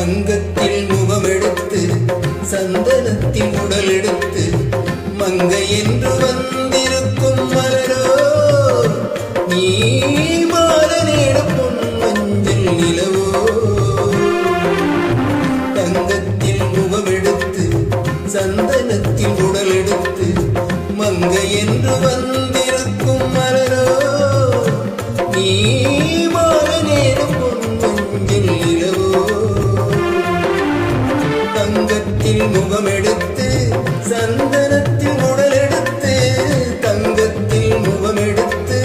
தங்கத்தில் முகமெடுத்து சந்தனத்தில் உடல் எடுத்து மங்கை என்று வந்திருக்கும் மலரோ நீ மாலனேட பொன் மஞ்சள் நிலவோ. தங்கத்தில் முகமெடுத்து சந்தனத்தில் உடல் எடுத்து மங்கை என்று வந்திருக்கும் மலரோ நீ மாலனேட பொன் மஞ்சள் நிலவோ. தங்கத்தில் முகமெடுத்து சந்தனத்தில் உடல் எடுத்து தங்கத்தில் முகமெடுத்து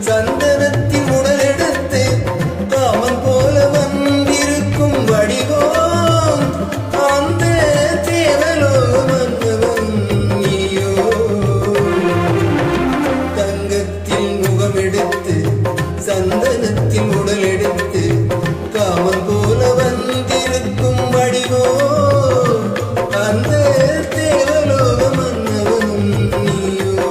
சந்தனத்தில் உடல் எடுத்து காமன் போல வந்திருக்கும் வடிவோம் அந்த தேவலோ மன்னவன் நீயோ. தங்கத்தில் முகமெடுத்து சந்தனத்தில் உடல் எடுத்து காமன் போல வந்திருக்கும் வடிவோ அந்த தேவலோக மன்னவன் நீயோ.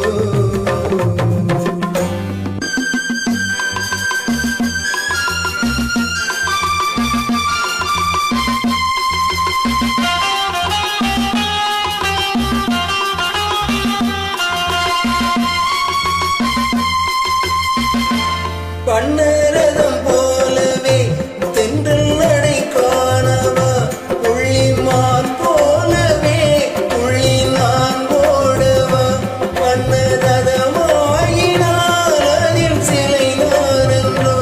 பண்ணரதம் போலவே தென்றல் நடை காணவா புள்ளிமான் போலவே புள்ளி நான் ஓடவா. பண்ணரதமாயினால் அதில் சிலை நான் என்றோ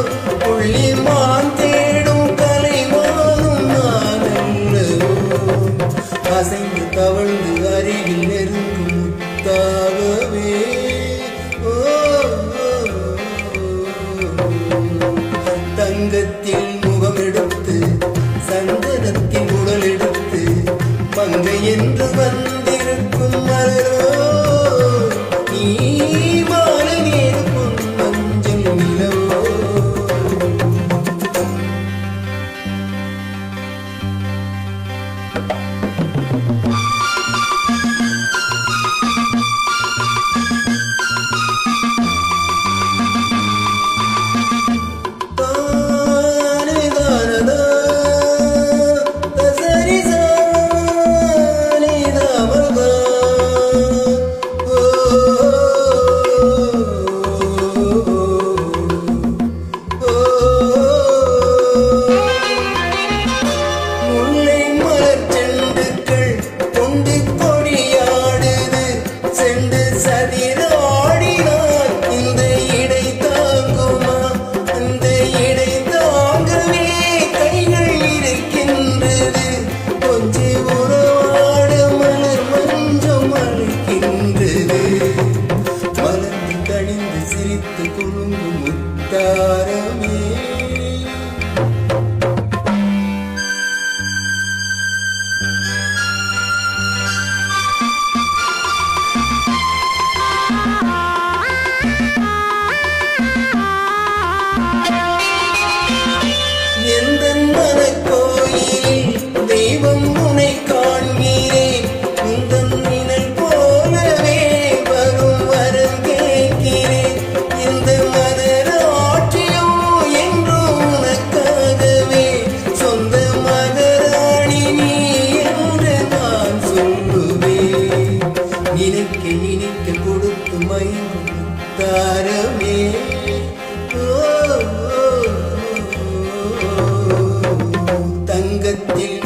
புள்ளிமான் தேடும் கலைமானும் நான் அல்லவோ. அசைந்து தவழ்ந்து அருகில் நெருங்கும் முத்தாகவே தங்கத்தில் முகமெடுத்து சந்தனத்தில் உடல் எடுத்து மங்கை என்று வந்திருக்கும் மலரோ நீ மாலனேட பொன் மஞ்சள் நிலவோ. சிரித்து குழுங்கும் முத்தாரமே. எந்த மனக்கோயிலில் தெய்வம் உனை காண்கிறேன் உந்தன் நிழல் போலவே வரும் வரம் கேட்கிறேன். இந்த மதராட்சியோ என்றும் உனக்காகவே சொந்த மகராணி நீ என்று நான் சொல்லுவேன். நினைக்க நினைக்க கொடுத்து மயங்கும் தாரமே. தங்கத்தில்